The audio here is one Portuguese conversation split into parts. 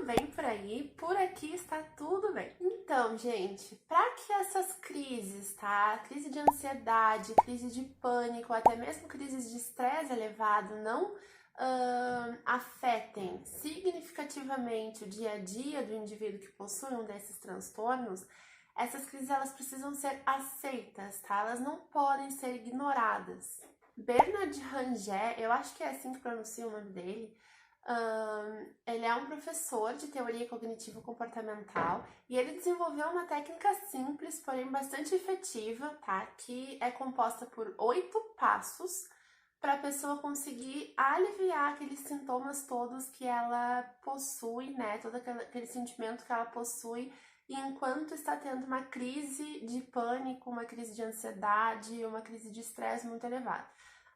bem por aí? Por aqui está tudo bem. Então, gente, para que essas crises, tá? Crise de ansiedade, crise de pânico, até mesmo crises de estresse elevado não afetem significativamente o dia a dia do indivíduo que possui um desses transtornos, essas crises elas precisam ser aceitas, tá? Elas não podem ser ignoradas. Bernard Ranger, eu acho que é assim que pronuncia o nome dele, ele é um professor de teoria cognitivo-comportamental e ele desenvolveu uma técnica simples, porém bastante efetiva, tá? Que é composta por 8 passos para a pessoa conseguir aliviar aqueles sintomas todos que ela possui, né? Todo aquele sentimento que ela possui enquanto está tendo uma crise de pânico, uma crise de ansiedade, uma crise de estresse muito elevado.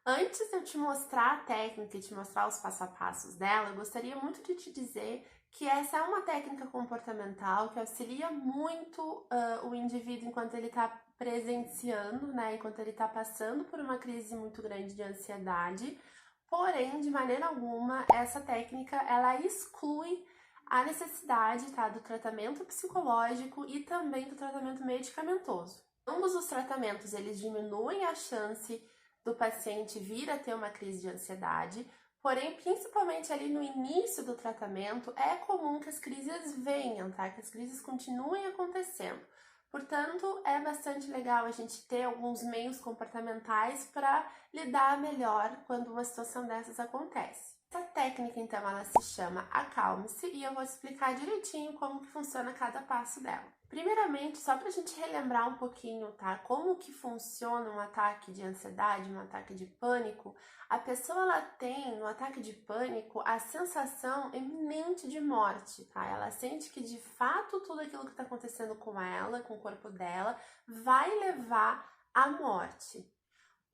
Antes de eu te mostrar a técnica e te mostrar os passo a passos dela, eu gostaria muito de te dizer que essa é uma técnica comportamental que auxilia muito o indivíduo enquanto ele está presenciando, né, enquanto ele está passando por uma crise muito grande de ansiedade. Porém, de maneira alguma, essa técnica ela exclui a necessidade, tá, do tratamento psicológico e também do tratamento medicamentoso. Ambos os tratamentos eles diminuem a chance do paciente vir a ter uma crise de ansiedade, porém, principalmente ali no início do tratamento, é comum que as crises venham, tá? Que as crises continuem acontecendo. Portanto, é bastante legal a gente ter alguns meios comportamentais para lidar melhor quando uma situação dessas acontece. Essa técnica, então, ela se chama Acalme-se e eu vou explicar direitinho como que funciona cada passo dela. Primeiramente, só para a gente relembrar um pouquinho, tá? Como que funciona um ataque de ansiedade, um ataque de pânico, a pessoa ela tem no ataque de pânico a sensação iminente de morte, tá? Ela sente que de fato tudo aquilo que está acontecendo com ela, com o corpo dela, vai levar à morte.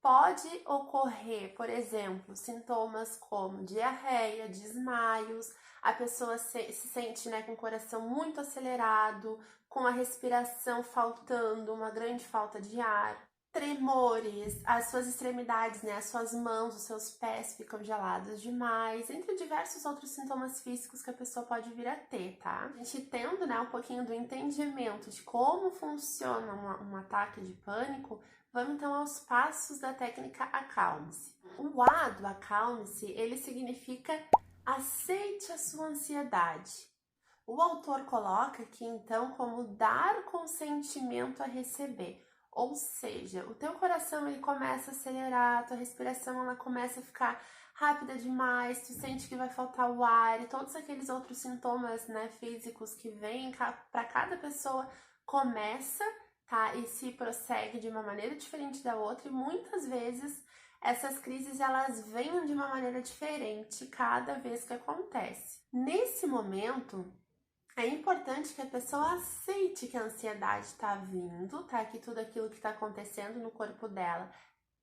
Pode ocorrer, por exemplo, sintomas como diarreia, desmaios, a pessoa se sente, né, com o coração muito acelerado, com a respiração faltando, uma grande falta de ar, tremores, as suas extremidades, né, as suas mãos, os seus pés ficam gelados demais, entre diversos outros sintomas físicos que a pessoa pode vir a ter, tá? A gente tendo, né, um pouquinho do entendimento de como funciona um ataque de pânico, vamos então aos passos da técnica Acalme-se. O A do Acalme-se, ele significa aceite a sua ansiedade. O autor coloca aqui então como dar consentimento a receber. Ou seja, o teu coração ele começa a acelerar, a tua respiração ela começa a ficar rápida demais, tu sente que vai faltar o ar e todos aqueles outros sintomas, né, físicos que vêm para cada pessoa começa, tá? E se prossegue de uma maneira diferente da outra e muitas vezes essas crises elas vêm de uma maneira diferente cada vez que acontece. Nesse momento, é importante que a pessoa aceite que a ansiedade está vindo, tá? Que tudo aquilo que está acontecendo no corpo dela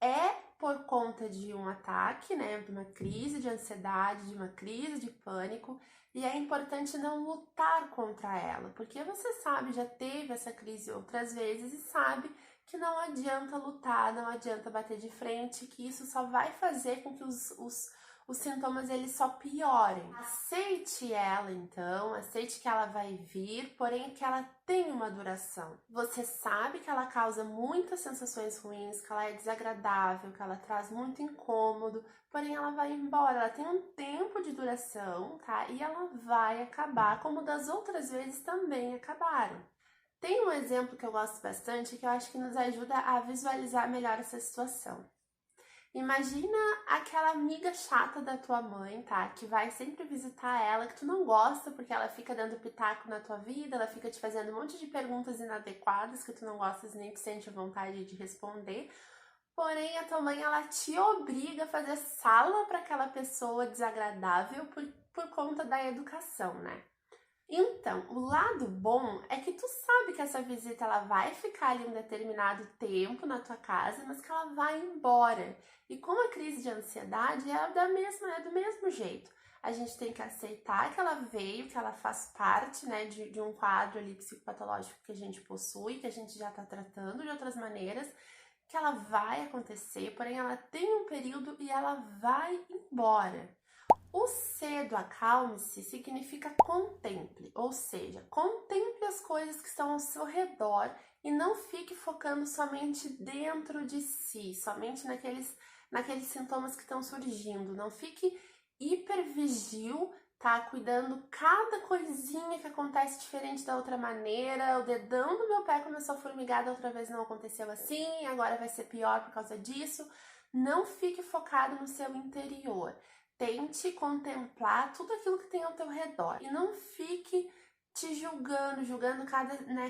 é por conta de um ataque, né? De uma crise de ansiedade, de uma crise de pânico. E é importante não lutar contra ela, porque você sabe, já teve essa crise outras vezes e sabe que não adianta lutar, não adianta bater de frente, que isso só vai fazer com que os sintomas eles só piorem. Aceite ela então, aceite que ela vai vir, porém que ela tem uma duração. Você sabe que ela causa muitas sensações ruins, que ela é desagradável, que ela traz muito incômodo, porém ela vai embora, ela tem um tempo de duração, tá? E ela vai acabar, como das outras vezes também acabaram. Tem um exemplo que eu gosto bastante, que eu acho que nos ajuda a visualizar melhor essa situação. Imagina aquela amiga chata da tua mãe, tá? Que vai sempre visitar ela, que tu não gosta porque ela fica dando pitaco na tua vida, ela fica te fazendo um monte de perguntas inadequadas que tu não gostas nem te sente vontade de responder. Porém, a tua mãe, ela te obriga a fazer sala para aquela pessoa desagradável por conta da educação, né? Então, o lado bom é que tu sabe que essa visita ela vai ficar ali um determinado tempo na tua casa, mas que ela vai embora. E com a crise de ansiedade é do mesmo jeito. A gente tem que aceitar que ela veio, que ela faz parte, né, de um quadro ali psicopatológico que a gente possui, que a gente já está tratando de outras maneiras, que ela vai acontecer, porém ela tem um período e ela vai embora. O C do acalme-se significa contemple, ou seja, contemple as coisas que estão ao seu redor e não fique focando somente dentro de si, somente naqueles sintomas que estão surgindo. Não fique hipervigil, tá? Cuidando cada coisinha que acontece diferente da outra maneira. O dedão do meu pé começou a formigar, da outra vez não aconteceu assim, agora vai ser pior por causa disso. Não fique focado no seu interior. Tente contemplar tudo aquilo que tem ao teu redor e não fique te julgando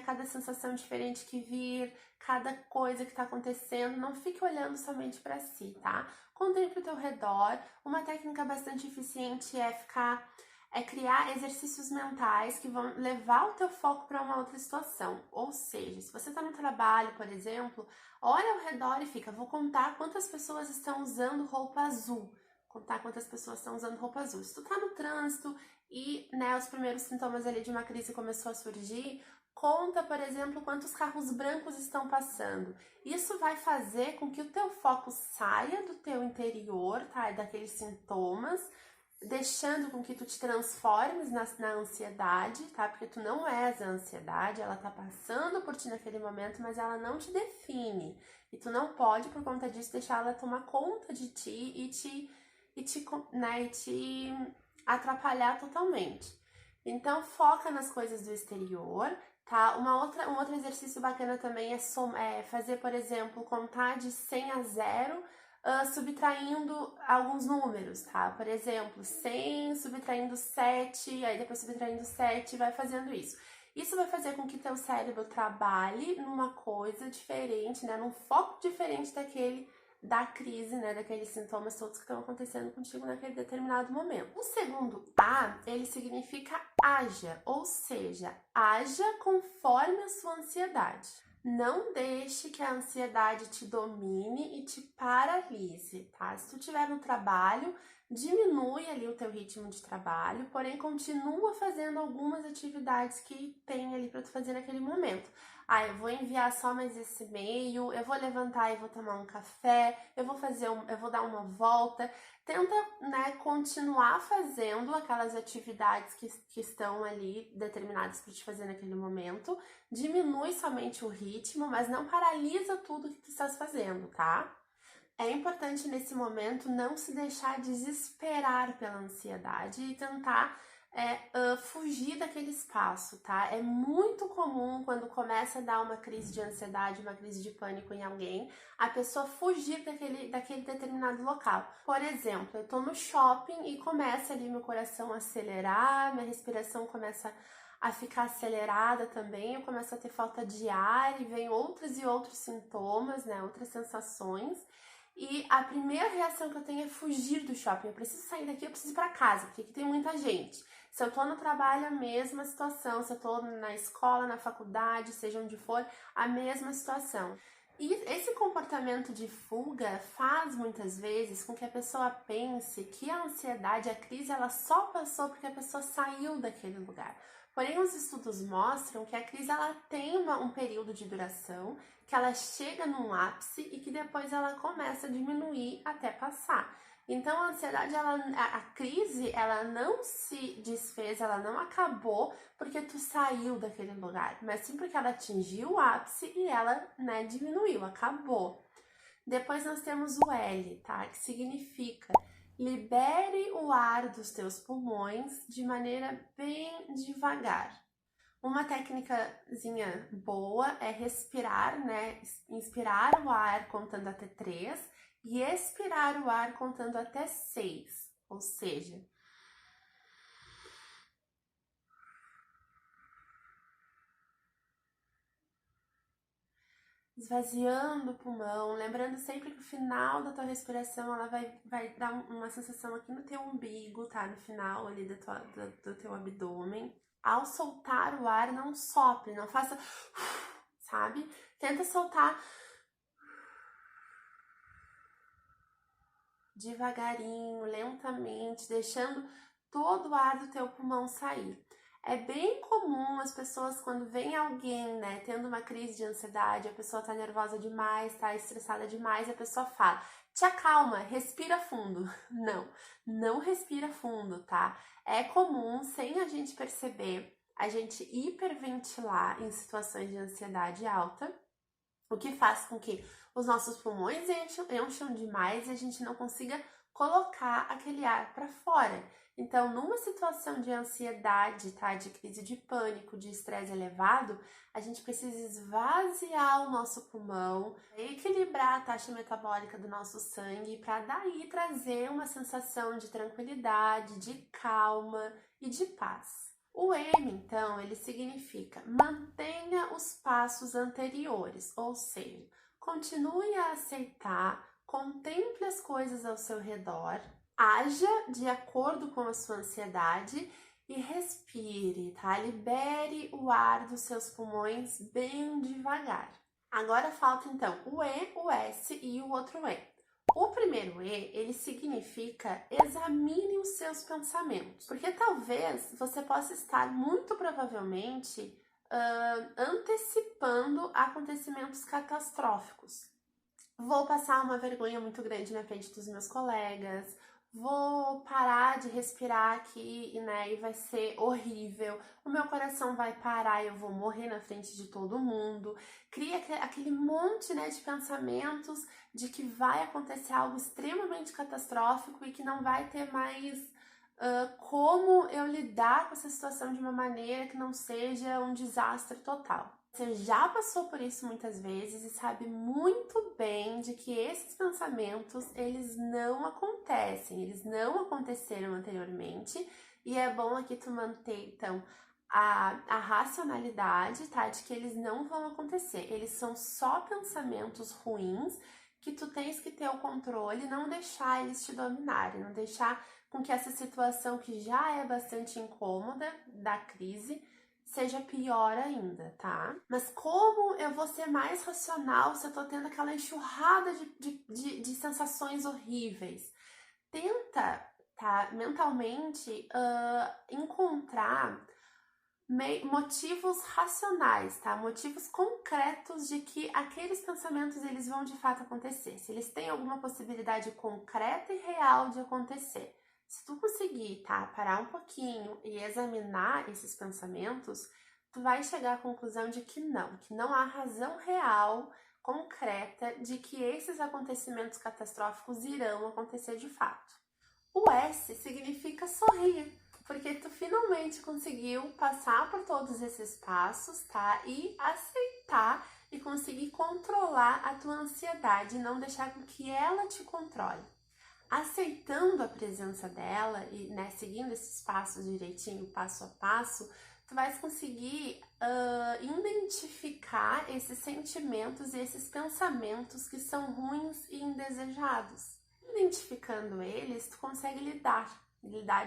cada sensação diferente que vir, cada coisa que está acontecendo. Não fique olhando somente para si, tá? Contemple o teu redor. Uma técnica bastante eficiente é criar exercícios mentais que vão levar o teu foco para uma outra situação. Ou seja, se você está no trabalho, por exemplo, olha ao redor e fica, vou contar quantas pessoas estão usando roupa azul. Contar quantas pessoas estão usando roupa azul. Se tu tá no trânsito e, os primeiros sintomas ali de uma crise começou a surgir, conta, por exemplo, quantos carros brancos estão passando. Isso vai fazer com que o teu foco saia do teu interior, tá? Daqueles sintomas, deixando com que tu te transformes na ansiedade, tá? Porque tu não és a ansiedade, ela tá passando por ti naquele momento, mas ela não te define. E tu não pode, por conta disso, deixar ela tomar conta de ti e te atrapalhar totalmente. Então, foca nas coisas do exterior, tá? Um outro exercício bacana também é fazer, por exemplo, contar de 100 a 0, subtraindo alguns números, tá? Por exemplo, 100 subtraindo 7, aí depois subtraindo 7, vai fazendo isso. Isso vai fazer com que teu cérebro trabalhe numa coisa diferente, né? Num foco diferente da crise, né, daqueles sintomas todos que estão acontecendo contigo naquele determinado momento. O segundo A, ele significa haja, ou seja, haja conforme a sua ansiedade. Não deixe que a ansiedade te domine e te paralise, tá? Se tu estiver no trabalho, diminui ali o teu ritmo de trabalho, porém continua fazendo algumas atividades que tem ali para tu fazer naquele momento. Eu vou enviar só mais esse e-mail, eu vou levantar e vou tomar um café, eu vou dar uma volta. Tenta, continuar fazendo aquelas atividades que estão ali determinadas para te fazer naquele momento. Diminui somente o ritmo, mas não paralisa tudo que tu estás fazendo, tá? É importante nesse momento não se deixar desesperar pela ansiedade e tentar fugir daquele espaço, tá? É muito comum quando começa a dar uma crise de ansiedade, uma crise de pânico em alguém, a pessoa fugir daquele determinado local. Por exemplo, eu tô no shopping e começa ali meu coração a acelerar, minha respiração começa a ficar acelerada também, eu começo a ter falta de ar e vem outros e outros sintomas, né? Outras sensações. E a primeira reação que eu tenho é fugir do shopping. Eu preciso sair daqui, eu preciso ir para casa, porque aqui tem muita gente. Se eu tô no trabalho, a mesma situação. Se eu tô na escola, na faculdade, seja onde for, a mesma situação. E esse comportamento de fuga faz muitas vezes com que a pessoa pense que a ansiedade, a crise, ela só passou porque a pessoa saiu daquele lugar. Porém, os estudos mostram que a crise ela tem um período de duração, que ela chega num ápice e que depois ela começa a diminuir até passar. Então, a ansiedade, a crise, ela não se desfez, ela não acabou porque tu saiu daquele lugar, mas sim porque ela atingiu o ápice e ela, diminuiu, acabou. Depois nós temos o L, tá? Que significa libere o ar dos teus pulmões de maneira bem devagar. Uma técnicazinha boa é respirar, inspirar o ar contando até 3 e expirar o ar contando até 6. Ou seja, esvaziando o pulmão, lembrando sempre que o final da tua respiração ela vai dar uma sensação aqui no teu umbigo, tá? No final ali do teu abdômen. Ao soltar o ar, não sopre, não faça, sabe? Tenta soltar devagarinho, lentamente, deixando todo o ar do teu pulmão sair. É bem comum as pessoas, quando vem alguém, tendo uma crise de ansiedade, a pessoa tá nervosa demais, tá estressada demais, a pessoa fala, Te acalma, respira fundo. Não respira fundo, tá? É comum, sem a gente perceber, a gente hiperventilar em situações de ansiedade alta, o que faz com que os nossos pulmões encham demais e a gente não consiga colocar aquele ar para fora. Então, numa situação de ansiedade, tá? De crise de pânico, de estresse elevado, a gente precisa esvaziar o nosso pulmão, equilibrar a taxa metabólica do nosso sangue para daí trazer uma sensação de tranquilidade, de calma e de paz. O M, então, ele significa mantenha os passos anteriores, ou seja, continue a aceitar, contemple as coisas ao seu redor, haja de acordo com a sua ansiedade e respire, tá? Libere o ar dos seus pulmões bem devagar. Agora falta então o E, o S e o outro E. O primeiro E, ele significa examine os seus pensamentos, porque talvez você possa estar muito provavelmente antecipando acontecimentos catastróficos. Vou passar uma vergonha muito grande na frente dos meus colegas, vou parar de respirar aqui, né, e vai ser horrível, o meu coração vai parar e eu vou morrer na frente de todo mundo. Cria aquele monte, né, de pensamentos de que vai acontecer algo extremamente catastrófico e que não vai ter mais como eu lidar com essa situação de uma maneira que não seja um desastre total. Você já passou por isso muitas vezes e sabe muito bem de que esses pensamentos, eles não acontecem, eles não aconteceram anteriormente, e é bom aqui tu manter, então, a racionalidade, tá? De que eles não vão acontecer, eles são só pensamentos ruins que tu tens que ter o controle, não deixar eles te dominarem, não deixar com que essa situação que já é bastante incômoda da crise seja pior ainda, tá? Mas como eu vou ser mais racional se eu tô tendo aquela enxurrada de sensações horríveis? Tenta, tá, mentalmente, encontrar motivos racionais, tá? Motivos concretos de que aqueles pensamentos eles vão de fato acontecer. Se eles têm alguma possibilidade concreta e real de acontecer. Se tu conseguir, tá, parar um pouquinho e examinar esses pensamentos, tu vai chegar à conclusão de que não há razão real, concreta, de que esses acontecimentos catastróficos irão acontecer de fato. O S significa sorrir, porque tu finalmente conseguiu passar por todos esses passos, tá? E aceitar e conseguir controlar a tua ansiedade e não deixar com que ela te controle. Aceitando a presença dela e, né, seguindo esses passos direitinho, passo a passo, tu vais conseguir identificar esses sentimentos e esses pensamentos que são ruins e indesejados. Identificando eles, tu consegue lidar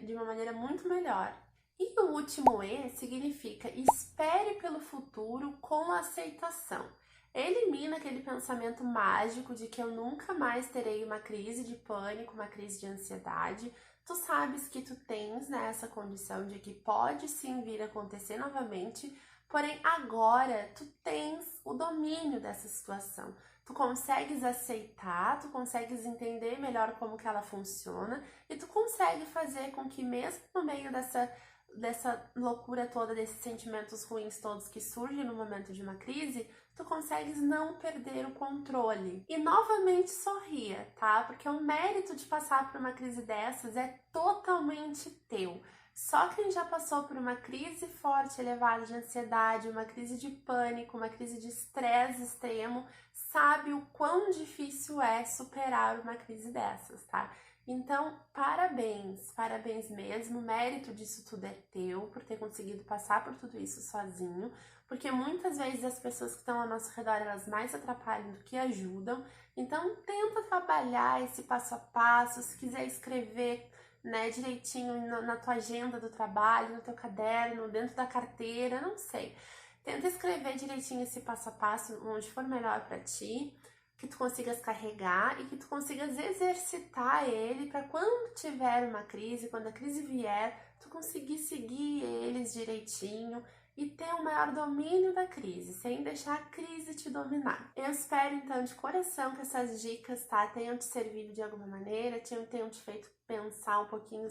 de uma maneira muito melhor. E o último E significa espere pelo futuro com aceitação. Elimina aquele pensamento mágico de que eu nunca mais terei uma crise de pânico, uma crise de ansiedade. Tu sabes que tu tens, né, essa condição de que pode sim vir a acontecer novamente, porém agora tu tens o domínio dessa situação. Tu consegues aceitar, tu consegues entender melhor como que ela funciona e tu consegue fazer com que mesmo no meio dessa loucura toda, desses sentimentos ruins todos que surgem no momento de uma crise, tu consegues não perder o controle. E novamente sorria, tá? Porque o mérito de passar por uma crise dessas é totalmente teu. Só quem já passou por uma crise forte, elevada de ansiedade, uma crise de pânico, uma crise de estresse extremo, sabe o quão difícil é superar uma crise dessas, tá? Então, parabéns mesmo, o mérito disso tudo é teu, por ter conseguido passar por tudo isso sozinho, porque muitas vezes as pessoas que estão ao nosso redor, elas mais atrapalham do que ajudam, então tenta trabalhar esse passo a passo, se quiser escrever, né, direitinho na tua agenda do trabalho, no teu caderno, dentro da carteira, não sei. Tenta escrever direitinho esse passo a passo, onde for melhor para ti, que tu consigas carregar e que tu consigas exercitar ele para quando tiver uma crise, quando a crise vier, tu conseguir seguir eles direitinho e ter um maior domínio da crise, sem deixar a crise te dominar. Eu espero, então, de coração que essas dicas, tá, tenham te servido de alguma maneira, tenham te feito pensar um pouquinho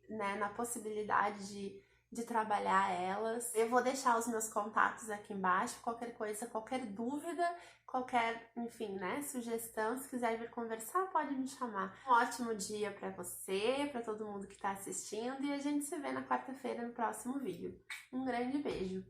na possibilidade de trabalhar elas. Eu vou deixar os meus contatos aqui embaixo, qualquer coisa, qualquer dúvida, qualquer, enfim, sugestão, se quiser vir conversar, pode me chamar. Um ótimo dia para você, para todo mundo que está assistindo, e a gente se vê na quarta-feira no próximo vídeo. Um grande beijo!